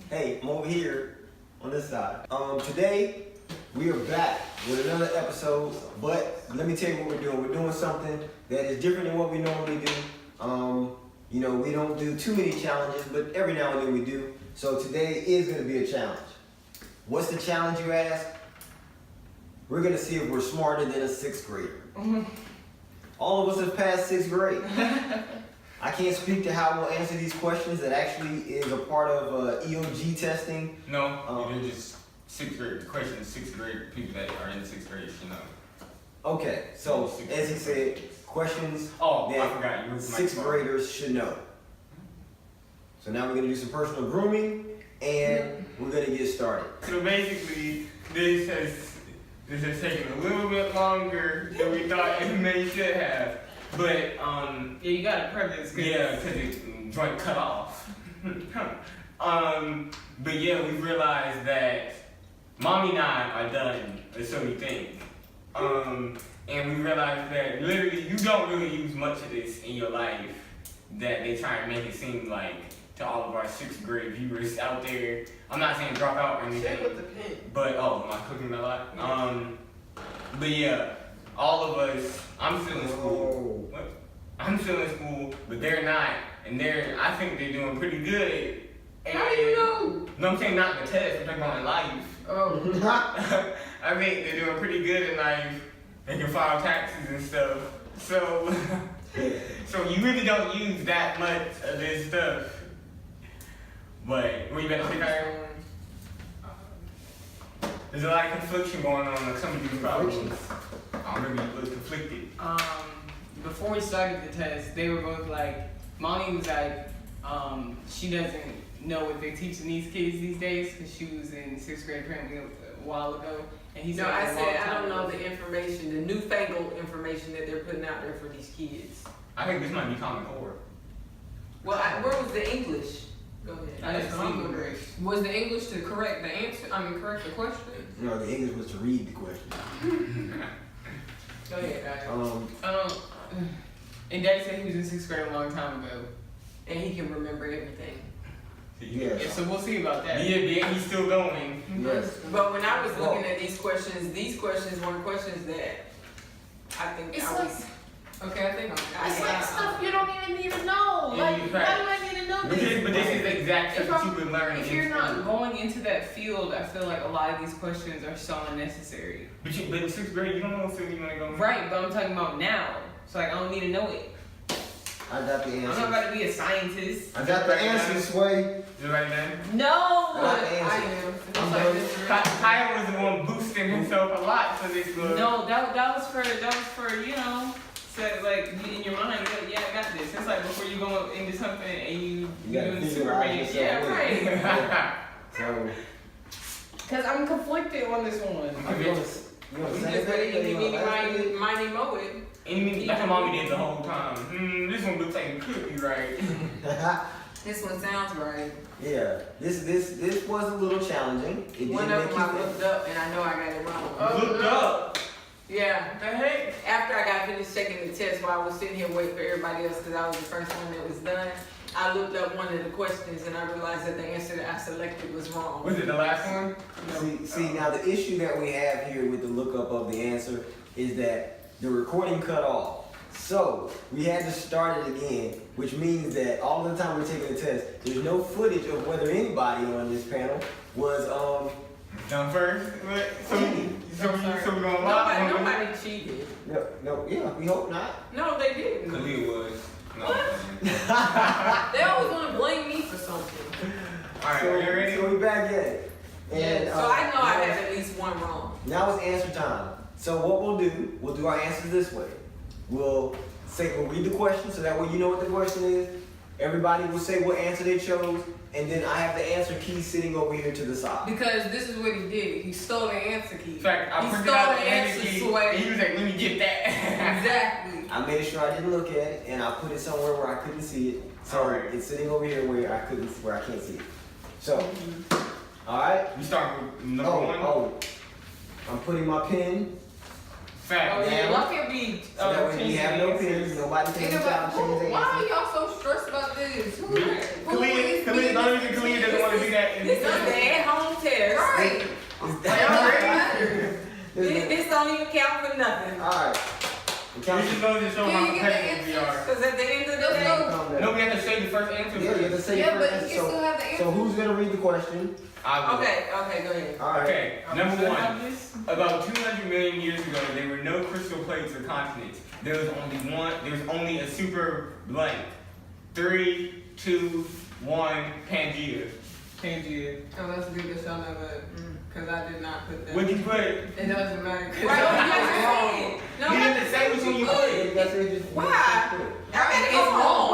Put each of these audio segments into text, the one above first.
Hey, I'm over here on this side. Today we are back with another episode, but let me tell you what we're doing. We're doing something that is different than what we normally do. You know, we don't do too many challenges, but every now and then we do. So today is going to be a challenge. What's the challenge, you ask? We're going to see if we're smarter than a 6th grader. All of us have passed 6th grade. I can't speak to how we'll answer these questions. That actually is a part of EOG testing. No, they're just 6th grade. The question is 6th grade. People that are in the 6th grade should know. Okay, so as he said, questions that 6th graders should know. So now we're going to do some personal grooming, and we're going to get started. So basically, this has taken a little bit longer than we thought it may should have. But yeah, you got a preface. Yeah, because it joint cut off. But yeah, we realized that Mommy and I are done, or so we think. And we realized that literally you don't really use much of this in your life. That they try and make it seem like to all of our 6th grade viewers out there. I'm not saying drop out or anything. With the pen. But am I cooking a lot? But yeah, all of us. I'm still in school. What? I'm still in school, but they're not, and I think they're doing pretty good. And how do you know? No, I'm saying not in the test. I'm talking about in life. Oh. I think they're doing pretty good in life. They can file taxes and stuff. So you really don't use that much of this stuff. But what you better say, Khaiyah? There's a lot of confliction going on with some of these problems. I remember you looked conflicted. Before we started the test, they were both like, Mommy was like, she doesn't know what they're teaching these kids these days because she was in 6th grade apparently a while ago. And he said, I said I don't know the information, the newfangled information that they're putting out there for these kids. I think this might be Common Core. Well, where was the English? Go ahead. I didn't see English. Was the English to correct the answer? correct the question? No, the English was to read the question. Go ahead, and Daddy said he was in 6th grade a long time ago. and he can remember everything. Yes. Yeah, so we'll see about that. Yeah, he's still going. Yes. But when I was looking at these questions weren't questions that I think It's I like, was. okay, I think It's like stuff you don't even need to know. Yeah, Like, you're why right. do I need to know But this? this is the exact If stuff that I'm- you've been learning. If you're not going into that field, I feel like a lot of these questions are so unnecessary. But in 6th grade, you don't know what field you want to go in. Right, but I'm talking about now. So like, I don't need to know it. I got the I'm not answer. about to be a scientist. I got the answer, Sway. You ready, man? No! I got the I answer. am. I'm It's like done. this. Khaiyah was the one boosting himself a lot for this look. No, that was for you know, so like in your mind, yeah, I got this. It's like before you go into something and you gotta doing visualize Superman. yourself Yeah, with right. So, Cause I'm conflicted on this one. you want to You say just ready to that? meeny, miny, moe it. And that's what Mommy did the whole time. This one looks like it could be right. This one sounds right. Yeah, this was a little challenging. It One did of make them I you looked up and I know I got it wrong. Looked up. Yeah. What the heck? After I got finished checking the test while I was sitting here waiting for everybody else because I was the first one that was done, I looked up one of the questions and I realized that the answer that I selected was wrong. Was it the last one? See, now the issue that we have here with the lookup of the answer is that the recording cut off. So we had to start it again, which means that all the time we're taking the test, there's no footage of whether anybody on this panel was Done first? So we're gonna lie? Nobody cheated. yeah, we hope not. No, they didn't. Khaliyah was. No. They always want to blame me for something. Alright, are you ready? So we back at it. And, So I know I have at least one wrong. Now it's answer time. So what we'll do our answers this way. We'll read the question so that way you know what the question is. Everybody will say what answer they chose, and then I have the answer key sitting over here to the side. Because this is what he did. He stole the answer key. In fact, I He printed stole out the the answer, answer key, Sway. and he was like, let me get that. Exactly. I made sure I didn't look at it, and I put it somewhere where I couldn't see it. So Alright. it's sitting over here where I can't see it. So, all right. We start with number one. I'm putting my pen. Fact. Oh yeah, Down. y'all can't be. So that way we have no answers. pens. Nobody can change the Why are answer. y'all so stressed about this? Khaliyah, the only reason Khaliyah doesn't want to do that in This is the at-home test. Right. This don't even count for nothing. Alright. This just goes to show Can how you get the competitive we are. Because at the end of the Let's day, go. No, we have to say the first answer. Yeah, you have to say Yeah, your but first you answer. still have the answer. So who's gonna read the question? I will. okay, go ahead. Alright. Okay, number Should I one. have this? About 200 million years ago, there were no crystal plates or continents. There was only a super blank. 3, 2, 1, Pangea. Pangea. Oh, that's good that y'all know that. Because I did not put that. What'd you put? It doesn't matter. Right, you have to say it. No, You you have to say which one you put. That's it, just- Why? It's Hold on. wrong.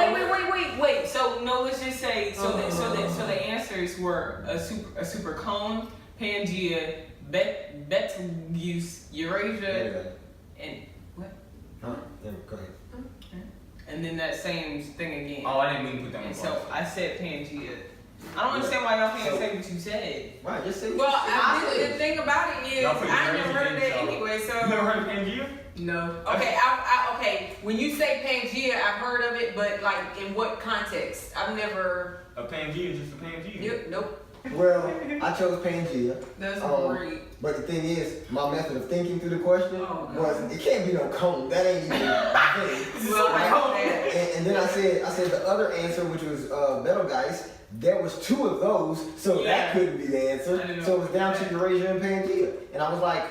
Wait. So no, let's just say so the answers were a super cone, Pangea, Betelgeuse, Eurasia, and what? Huh? Yeah, go ahead. And then that same thing again. Oh, I didn't mean to put that And one. so I said Pangea. I don't understand why y'all can't say what you said. Right, just say Well, I the thing about it is, Y'all put I Eurasia never heard of in, that so- anyway. You never So heard of Pangea? No. okay, okay. When you say Pangea, I've heard of it, but like in what context? I've never. A Pangea is just a Pangea. Nope. Well, I chose Pangea. That's great. But the thing is, my method of thinking through the question Oh, God. was, it can't be no cone. That ain't even a thing. Well, I know that. And then I said the other answer, which was Betelgeuse. There was 2 of those, so Yeah. that couldn't be the I answer. didn't know So it was down to that. Eurasia and Pangea. And I was like,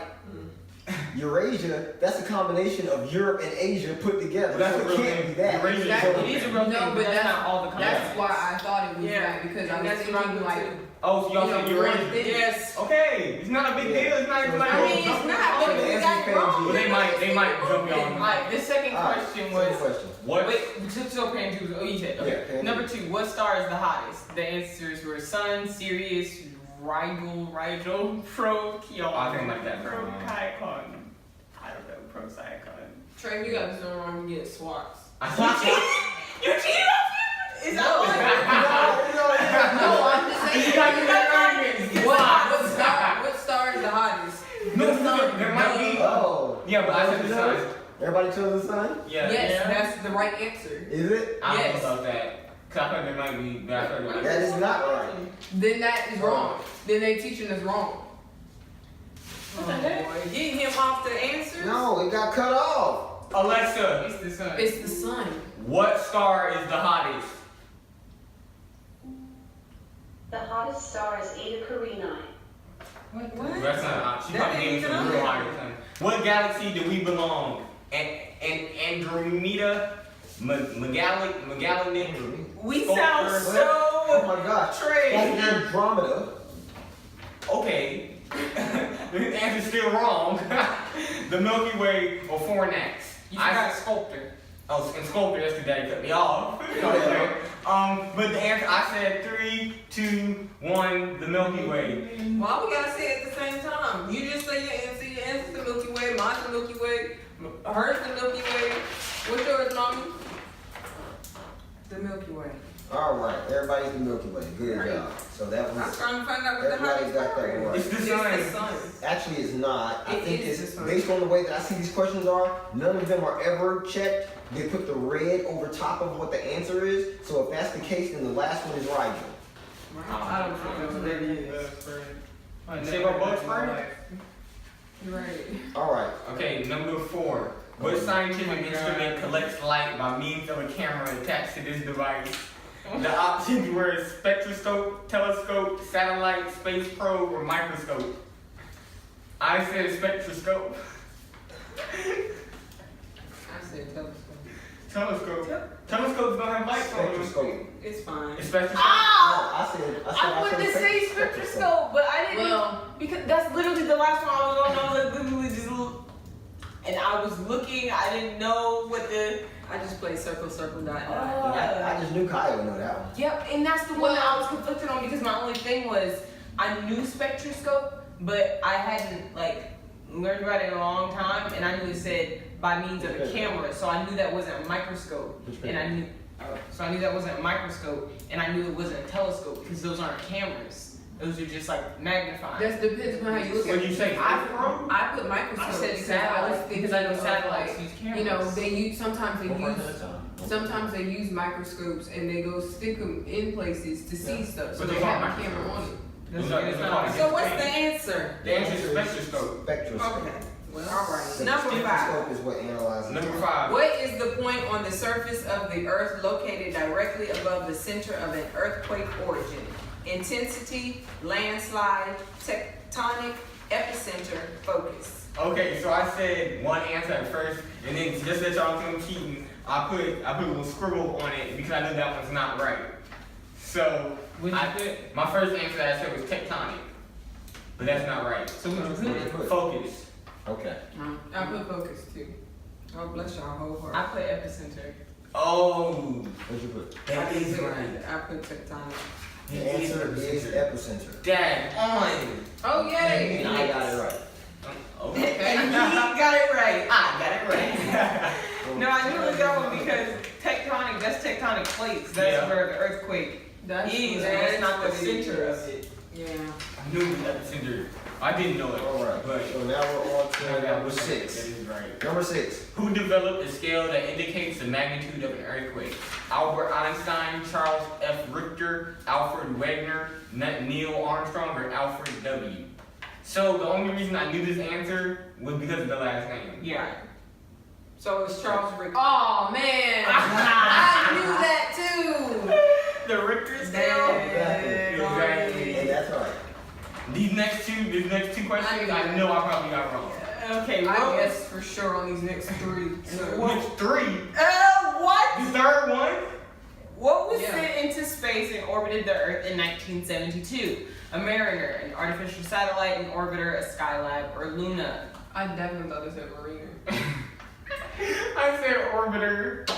Eurasia, that's a combination of Europe and Asia put together. That's so a it real can't thing. be that. Eurasia So- is a It is a real thing, No, but but that's not all the That's context. why I thought it was Yeah. right because I And was that's what I'm thinking like, Oh, so y'all you know, said one Eurasia. thing. Yes. Okay, it's not a big Yeah. deal. It's not even like. I mean, it's not, but So the we answer got is it wrong. Well, they might jump y'all on. Alright, the second All right, question second was. question. What? Wait, so Pangea was, oh, you said, okay. Yeah, Pangea. Number 2, what star is the hottest? The answers were Sun, Sirius, Rigel, Procyon. I think like that. Procyon. I don't know, Procyon. Trey, you got this one wrong. You get swats. You cheated on me? Is that No, I'm just saying. You got to do that argument. What star is the hottest? No, there might be. Oh. Yeah, but I said the sun. Everybody chose the sun? Yeah. Yes, Yeah. that's the right answer. Is it? I don't Yes. know about that. Cause I thought there might be, but I thought there might That be. is not right. Then that is wrong. Then they teaching us wrong. What the heck? Get him off the answers? No, it got cut off. Alexa, It's the Sun. It's the sun. what star is the hottest? The hottest star is Eta Carinae. Wait, what? That's not. She That probably ain't gave even some on real there. higher time. What galaxy do we belong? Andromeda, Magellanic. We Sculptor. sound Oh so my gosh. Trey. That's Andromeda. Okay, the answer's still wrong. The Milky Way or Fornax. You forgot Sculptor. Oh, and Sculptor, that's the guy that cut me off. Yeah. But the answer, I said 3, 2, 1, the Milky Way. Why we gotta say it at the same time? You just say your answer's the Milky Way, mine's the Milky Way, hers the Milky Way. What's yours, mommy? The Milky Way. All right, everybody's the Milky Way. Good job. So that I'm was. trying to find out what the Everybody hottest got star that is. right. It's the It's sun. the sun. Actually, it's not. I It think is it's this one. based on the way that I see these questions are. None of them are ever checked. They put the red over top of what the answer is. So if that's the case, then the last one is Rigel. I don't know what that is. Say about Bugs Bunny? You're right. All right. Okay, number 4. What scientific instrument collects light by means of a camera attached to this device? The options were spectroscope, telescope, satellite, space probe, or microscope. I said spectroscope. I said telescope. Telescope. Telescope's gonna have lights on them. Spectroscope. It's fine. It's spectroscope. No, I said. I wanted to say spectroscope, but I didn't. Well, Because that's literally the last one I was on. I was literally just and I was looking. I didn't know what the. I just played circle, circle, dot, dot. I just knew Khaiyah would know that one. Yep, and that's the one that I was conflicted on because my only thing was I knew spectroscope, but I hadn't like learned about it in a long time, and I knew it said by means of a camera, so I knew that wasn't a microscope, and I knew. So I knew that wasn't a microscope, and I knew it wasn't a telescope because those aren't cameras. Those are just like magnifying. That depends on how you look at What'd it. you say? I put microscope I said because satellites because I know thinking of, satellites like, use cameras. you know, they use sometimes they use microscopes and they go stick them in places to see stuff. So But they those aren't have a camera So what's the answer? The answer is spectroscope. Spectroscope. Okay. Well, all right. So Number 5. spectroscope is what analyzes. Number 5. What is the point on the surface of the Earth located directly above the center of an earthquake origin? Intensity, landslide, tectonic, epicenter, focus. Okay, so I said one answer at first, and then just that y'all think I'm cheating, I put a little scribble on it because I know that one's not right. So my first answer that I said was tectonic, but that's not right. So what you put? Focus. Okay. I put focus too. Oh, bless y'all whole heart. I put epicenter. Oh, What'd you put? that is right. I put tectonic. The answer is epicenter. Dad on. Oh, yay! And I got it right. Okay. And he got it right. I got it right. No, I knew it was that one because tectonic, that's tectonic plates. That's Yeah. where the earthquake That's is, what- and that's not the that's what it center is. of it. Yeah. I knew it was epicenter. I didn't know it. Alright, but so now we're on to number That 6. is right. Number 6. Who developed a scale that indicates the magnitude of an earthquake? Albert Einstein, Charles F. Richter, Alfred Wegener, Neil Armstrong, or Alfred W. So the only reason I knew this answer was because of the last name. Yeah. So it's Charles Richter. Oh, man! I knew that too! The Richter scale? Exactly. And that's right. These next two questions, I know I probably got wrong. Okay, I what guess for sure on these next 3. So. Which 3? what? The third one? What was Yeah. sent into space and orbited the Earth in 1972? A Mariner, an artificial satellite, an orbiter, a Skylab, or Luna? I definitely thought it said Marina. I said orbiter.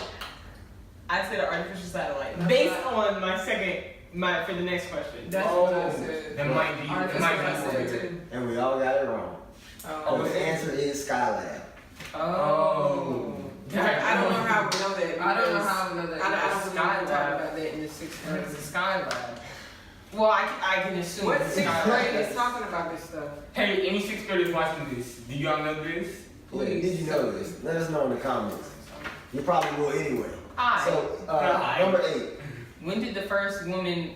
I said an artificial satellite. That's Based what on for the next question. That's what I said. That might be. That's It what might I be said orbiter. too. And we all got it wrong. Oh, The answer is Skylab. Oh. I don't know how we know that. I don't know because how I know that. I don't It's remember talking Skylab. about that in the 6th grade. It's a Skylab. Well, I can assume. What it's 6th Skylab. grade is talking about this stuff? Hey, any 6th graders watching this? Do y'all know this? Yeah, did you know this? Let us know in the comments. You probably will anyway. Hi. So, Hi. number 8. When did the first woman?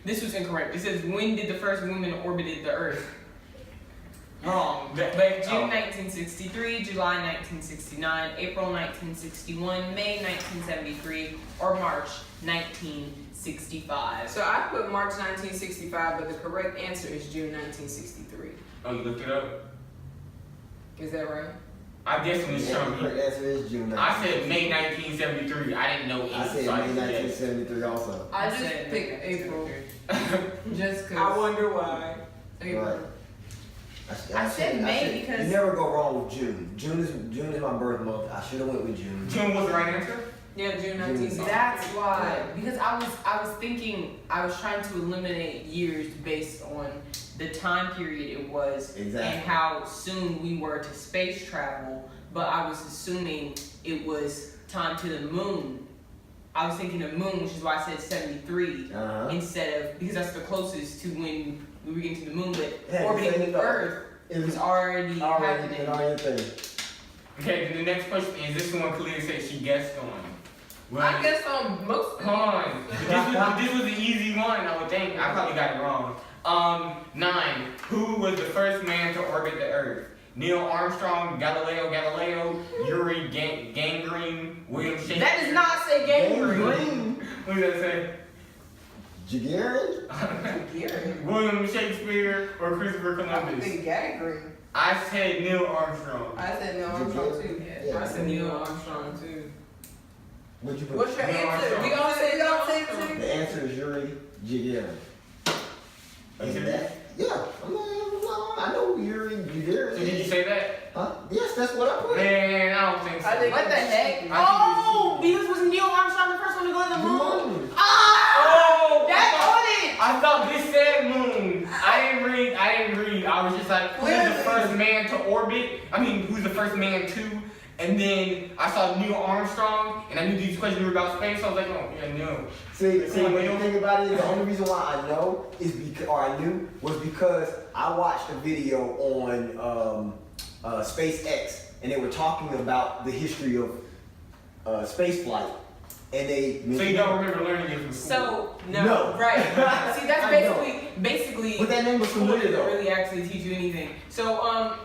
This was incorrect. It says when did the first woman orbited the Earth? Wrong. But June 1963, July 1969, April 1961, May 1973, or March 1965. So I put March 1965, but the correct answer is June 1963. Oh, you looked it up? Is that right? I guess when it's The showing correct me. answer is June 19. I said May 1973. I didn't know I said so May just guessed. 1973 also. I just said picked April. Just cause. I wonder why. April. Right. I said May because- you never go wrong with June. June is my birth month. I should have went with June. June was the right answer? Yeah, June 1963. That's why. Because I was thinking, I was trying to eliminate years based on the time period it was Exactly. and how soon we were to space travel. But I was assuming it was time to the moon. I was thinking the moon, which is why I said 73 Uh-huh. instead of, because that's the closest to when we were getting to the moon. But Yeah, orbiting same the thought. Earth It was is already already happening. been on your thing. Okay, then the next question is this one Khaliyah said she guessed on. Well, I guess on most. Hold on. This was an easy one, I would think. I probably got it wrong. 9. Who was the first man to orbit the Earth? Neil Armstrong, Galileo, Yuri Gagarin, William Shakespeare. That does not say gangrene. Green. What does that say? Gagarin? William Shakespeare or Christopher Columbus? Gagarin. I said Neil Armstrong. I said Neil Armstrong too. Yeah. I said Neil Armstrong too. What'd you put? What's your Neil answer? Armstrong. We all say it too. The answer is Yuri Gagarin. You said that? Yeah. I know Yuri Gagarin. So did you say that? Huh? Yes, that's what I put. Man, I don't think so. I think- What the heck? I Oh, because was Neil Armstrong the first one to go to the moon? Moon. Oh! That's on it! I thought this said moon. I didn't read. I was just like, who's the first man to orbit? Who's the first man to? And then I saw Neil Armstrong, and I knew these questions were about space. So I was like, oh yeah, no. See, Come on, when you Neil. think about it, the only reason why I know is because, or I knew, was because I watched a video on SpaceX, and they were talking about the history of space flight, and they. So you don't remember learning it from school? So, No. right. See, that's I know. basically, But that name was familiar didn't though. really actually teach you anything. So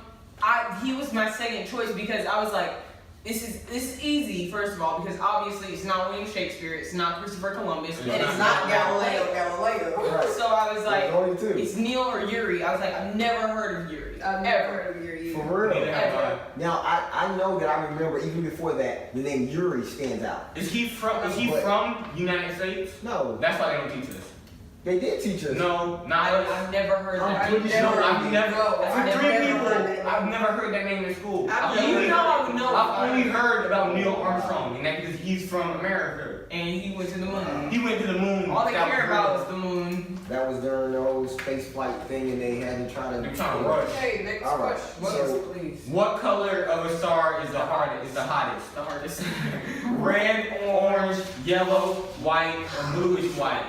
he was my second choice because I was like, this is easy, first of all, because obviously it's not William Shakespeare, it's not Christopher Columbus, and It's not Galileo. Right. So I was like, There's only two. it's Neil or Yuri. I was like, I've never heard of Yuri. I've never heard of Yuri. For real. Ever. Now I know that I remember even before that the name Yuri stands out. Is he from United States? No, That's why they don't teach us. they did teach us. No, not us. I've never heard I'm that. pretty No, sure. I've never. For I've three never people, heard that. I've never heard that name in school. You know I would know. I've only heard about Neil Armstrong, and that's because he's from America. And he went to the moon. He went to the moon. All they That care was about real. is the moon. That was during the whole space flight thing, and they had to try to. They're trying to rush. Okay, next All right, question. so- Please. What color of a star is the hardest? Is the hottest? The hardest. Red, orange, yellow, white, or bluish white?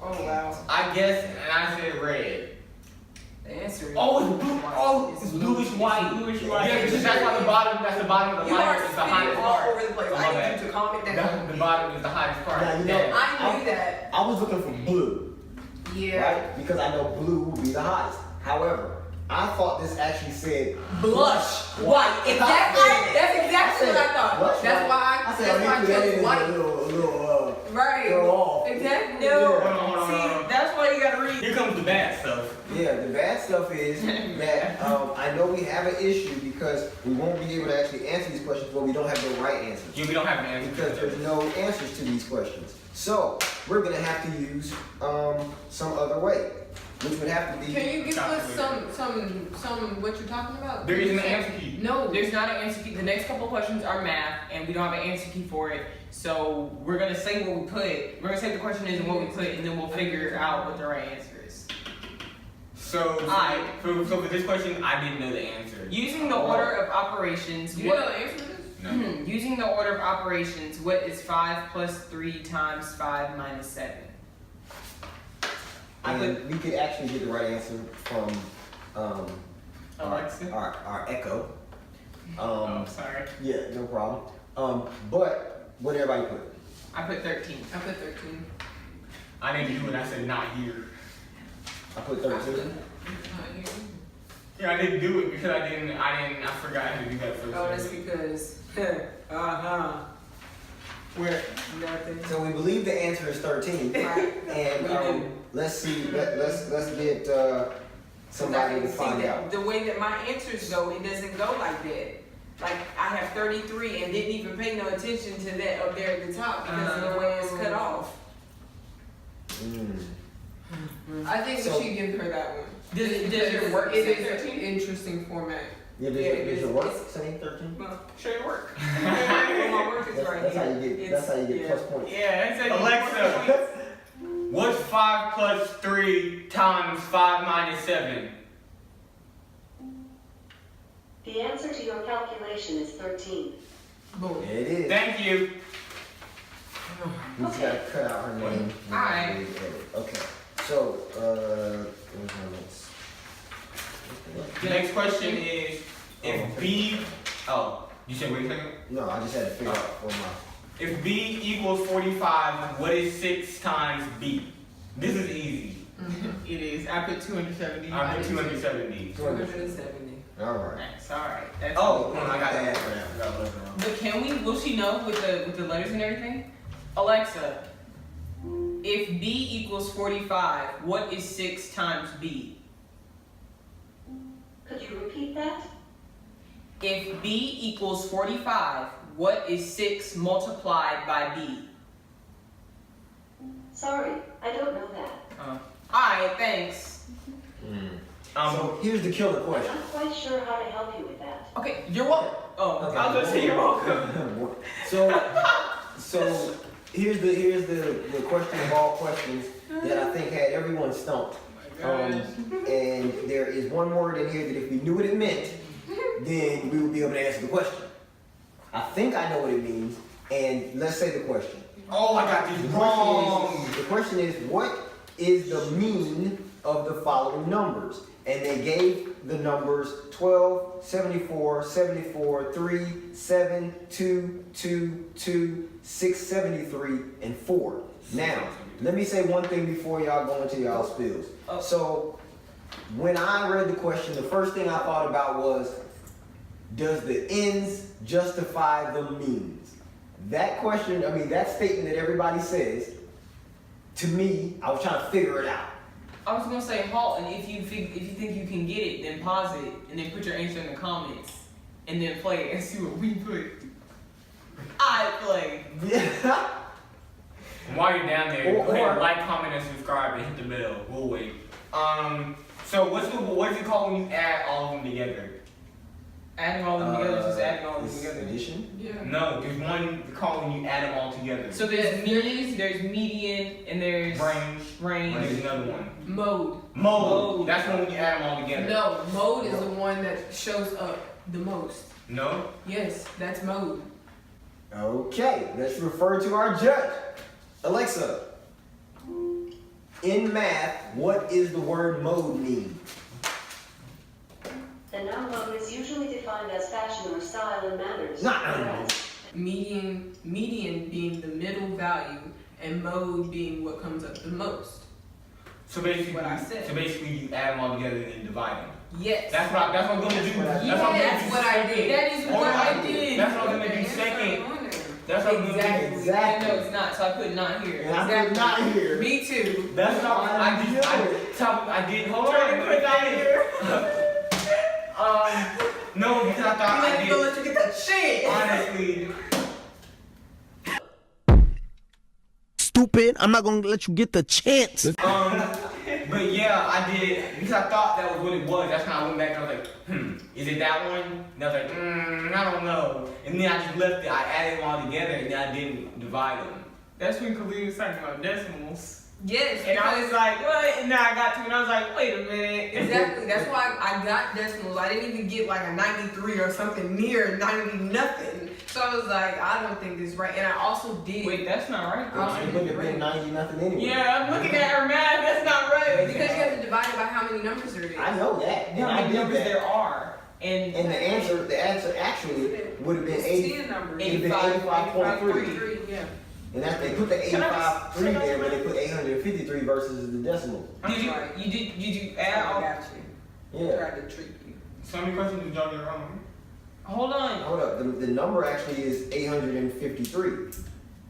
Oh wow. I guess, and I said red. The answer is. Oh, it's blue. Oh, it's bluish white. Bluish white. Yeah, because that's why the bottom. That's the bottom of the You are light. It's the spinning hottest all part. over the place. Oh, my I bad. need you to calm it down. The bottom is the hottest part. Now, you know, Yeah. I knew that. I was looking for blue, Yeah. right? Because I know blue would be the hottest. However, I thought this actually said Blush white. Exactly. That's exactly what I thought. Blush That's white. why. I said, That's why I you put that chose in white. a little Right. throw off. Exactly. No. Hold on, hold on, See, hold on. that's why you gotta read. Here comes the bad stuff. Yeah, the bad stuff is that I know we have an issue because we won't be able to actually answer these questions, but we don't have the right answers. Yeah, we don't have an answer. Because there's no answers to these questions. So we're gonna have to use some other way, which would have to be. Can you give us some what you're talking about? There isn't an answer key. No, There's not an answer key. The next couple of questions are math, and we don't have an answer key for it. So we're gonna say what we put. We're gonna say the question is and what we put, and then we'll figure out what the right answer is. So for this question, I didn't know the answer. Using the order of operations, you know the answer to this? No. Using the order of operations, what is 5 plus 3 times 5 minus 7? And we could actually get the right answer from Alexa? our Echo. Oh, sorry. Yeah, no problem. But what did everybody put? I put 13. I put 13. I didn't do it. I said not here. I put 13. Yeah, I didn't do it because I forgot to do that first. Oh, that's because. Where? Nothing. So we believe the answer is 13. Right. And let's see. Let's get somebody to find out. The way that my answers go, it doesn't go like that. Like I have 33 and didn't even pay no attention to that up there at the top because of the way it's cut off. I think So- we should give her that one. Does your work It say is an 13? interesting format. Yeah, does your work say 13? Well, Show your work. my work is right That's how here. you get plus points. Yeah, that's how you Alexa, what's 5 plus 3 times 5 minus 7? The answer to your calculation is 13. Boom. There it is. Thank you. We just gotta cut out her name. Alright. Okay. So, where's my notes? The next question is if B. Oh, you said wait a second. No, I just had to figure out what my. If B equals 45, what is 6 times B? This is easy. It is. I put 270. I put 270. 270. All right. That's alright. That's Oh, I got that. I got it wrong. But can we, will she know with the letters and everything? Alexa, if B equals 45, what is 6 times B? Could you repeat that? If B equals 45, what is 6 multiplied by B? Sorry, I don't know that. Alright, thanks. So here's the killer I'm question. not quite sure how to help you with that. Okay, you're welcome. Oh, Okay. I was gonna say you're welcome. So here's the question of all questions that I think had everyone stumped. And there is one word in here that if we knew what it meant, then we would be able to answer the question. I think I know what it means, and let's say the question. Oh, I got this wrong. The question is, what is the mean of the following numbers? And they gave the numbers 12, 74, 74, 3, 7, 2, 2, 2, 6, 73, and 4. Now, let me say one thing before y'all go into y'all spills. So, when I read the question, the first thing I thought about was, does the ends justify the means? That question, I mean, that statement that everybody says, to me, I was trying to figure it out. I was gonna say halt, and if you think you can get it, then pause it, and then put your answer in the comments, and then play it and see what we put. I play. Yeah. And while you're down there, Or- go ahead and like, comment, and subscribe, and hit the bell. We'll wait. So what is it called when you add all of them together? Adding all of them together, just adding all of them It's together. addition? Yeah. No, there's one called when you add them all together. So there's mean, there's median, and there's range. range. And there's another one. Mode. Mode. That's when you add them all together. No, mode is the one that shows up the most. No? Yes, that's mode. Okay, let's refer to our judge. Alexa, in math, what is the word mode mean? The noun mode is usually defined as fashion or style in manners. Nah. Median being the middle value, and mode being what comes up the most. So basically, What I said. you add them all together and then divide them. Yes. That's what I'm gonna do. That's what I did. That's what I'm gonna That's do what I second. did. That is what I did. That's what I'm gonna do second. That's what I'm gonna do. Exactly. No, it's not. So I put not here. And I put not here. Me too. That's not what I did. I did. Hold on. Trying to put not here. No, because I thought I did. let you get that shit. Honestly, Stupid, I'm not gonna let you get the chance. but yeah, I did because I thought that was what it was. That's how I went back and I was like, is it that one? And I was like, I don't know. And then I just left it. I added them all together and then I didn't divide them. That's when Khaliyah was talking about decimals. Yes. And I was because- like, what? And then I got to it and I was like, wait a minute. Exactly. That's why I got decimals. I didn't even get like a 93 or something near 90 nothing. So I was like, I don't think this is right. And I also did. Wait, that's not right. I It would have been 90 nothing anyway. Yeah, I'm looking at her math. That's not right. Because you have to divide it by how many numbers there is. I know that. And How I many did numbers that. there are. And And the answer actually would have been It's 80. 10 numbers. It'd been 85.3. Yeah. And that's, they put the Can I just- 85.3 there, but they put 853 versus the decimal. did you Right. did you add I all? got you. Yeah. Tried to trick you. So how many questions did y'all get wrong? Hold on. Hold up. The number actually is 853.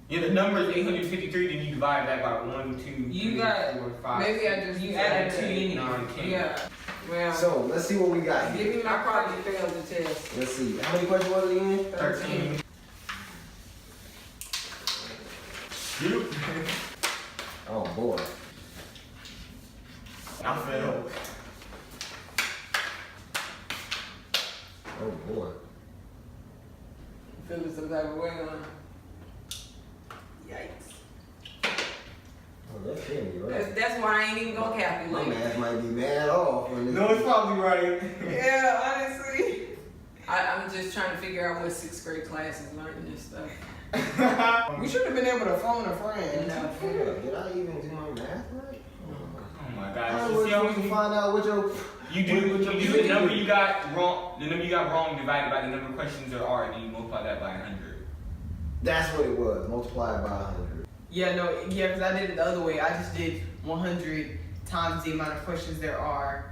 Yeah, the number is 853. Then you divide that by 1, 2, 3, You got- 4, 5. Maybe I just You added 2 in it. 9, 10. Yeah. Well, So let's see what we got give here. me my probably failed the test. Let's see. How many questions was it again? 13. Shoot. Oh boy. I failed. Oh boy. Feeling some type of way on. Yikes. Oh, that's getting me right. That's why I ain't even gonna My calculate. math might be bad off. On this. No, it's probably right. Yeah, honestly. I'm just trying to figure out what 6th grade class is learning this stuff. We should have been able to phone a friend. Enough. Hold up. Did I even do my math right? Oh my How gosh. was See how you to find out what your you do what your the number you got wrong. The number you got wrong divided by the number of questions there are, and then you multiply that by 100. That's what it was. Multiplied by 100. Yeah, no, yeah, because I did it the other way. I just did 100 times the amount of questions there are.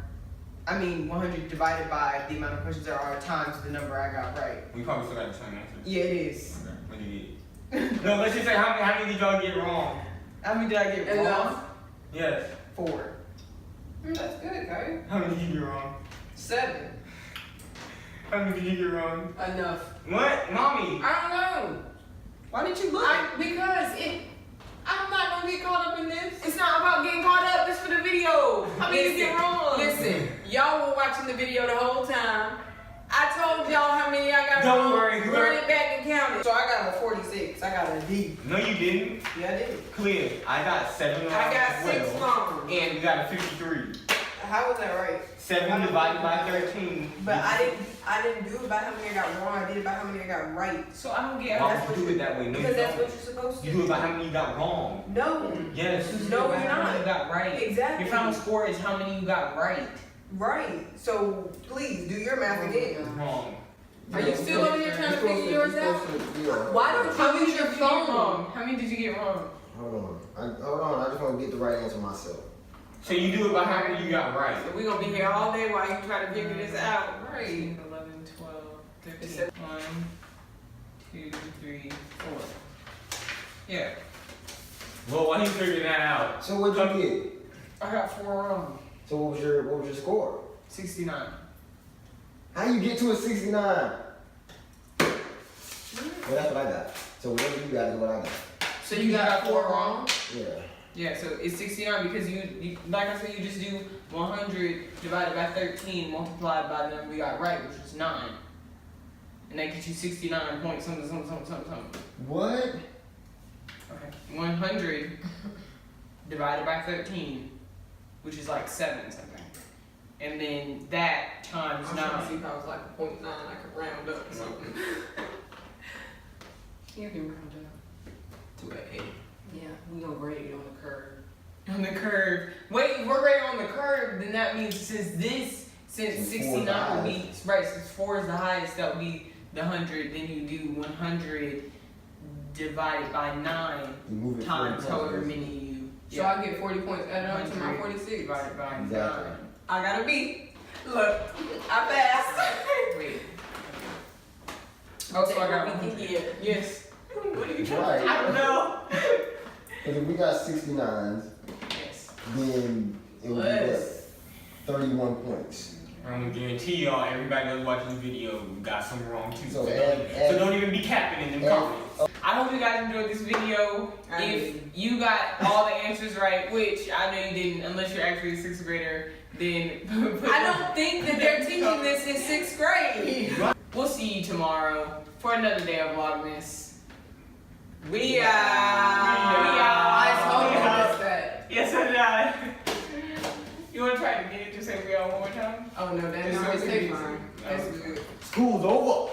100 divided by the amount of questions there are times the number I got right. We probably still got the same answer. Yeah, it is. Okay. What did you get? No, let's just say how many did y'all get wrong? How many did I get wrong? Enough. Yes. 4. That's good, okay. How many did you get wrong? 7. How many did you get wrong? Enough. What? Mommy. I don't know. Why didn't you look? Because I'm not gonna get caught up in this. It's not about getting caught up. It's for the video. How many you get wrong? Listen, y'all were watching the video the whole time. I told y'all how many I got Don't wrong. worry, Run it back and count it. So I got a 46. I got a D. No, you didn't. Yeah, I did. Clear. I got 7 wrong. I got as 6 well. wrong. And we got a 53. How was that right? 7 divided by 13. But I didn't do it by how many I got wrong. I did it by how many I got right. So I don't get. Why would you do it that way? No, Because you that's don't. what you're supposed to You do it by how many you got wrong. No. Yes. No, you're How many not. you got right. Exactly. Your final score is how many you got right. Right. So please do your math again. Wrong. Are you still over here trying to figure yours out? Why don't How you many use did your you get phone? wrong? How many did you get wrong? Hold on. I just want to get the right answer myself. So you do it by how many you got right. So we gonna be here all day while you try to figure this out. Right. 11, 12, 13. 1, 2, 3, 4. Yeah. Well, while he's figuring that out, So what'd you get? I got 4 wrong. So what was your score? 69. How you get to a 69? Well, that's what I got. So whatever you got is what I got. So you got 4 wrong? Yeah. Yeah, so it's 69 because you like I said, you just do 100 divided by 13 multiplied by the number we got right, which was 9. And that gets you 69 point something. What? Okay. 100 divided by 13, which is like 7 something. And then that times I'm trying to see 9. if I was like a 0.9, I could round up or something. You can round it up to an 8. Yeah, we gonna grade it on the curve. On the curve. Wait, if we're grading on the curve, then that means since 69 would be right, since 4 is the highest, that would be the 100. Then you do 100 divided by 9 You move it times 40 however points. many you. So I get 40 points added on to my 100 46. divided by Exactly. 9. I gotta beat. Look, I passed. Wait. Oh, so I got Take what we 100. can get. Yes. What are you Right. I don't know. Because if we got 69s, Yes. then it would be Yes. what? 31 points. I'm gonna guarantee y'all, everybody that's watching the video got some wrong too. So So, add- don't even be capping in them add- comments. I hope you guys enjoyed this video. I If did. you got all the answers right, which I know you didn't, unless you're actually a 6th grader, then put I don't think that they're teaching this in 6th grade. We'll see you tomorrow for another day of Vlogmas. We are. I told you Yeah. this that. Yes, I did. You want to try it again? Just say we are one more time. Oh no, that Just no, so it's we can do fine. it. That's good. School's over.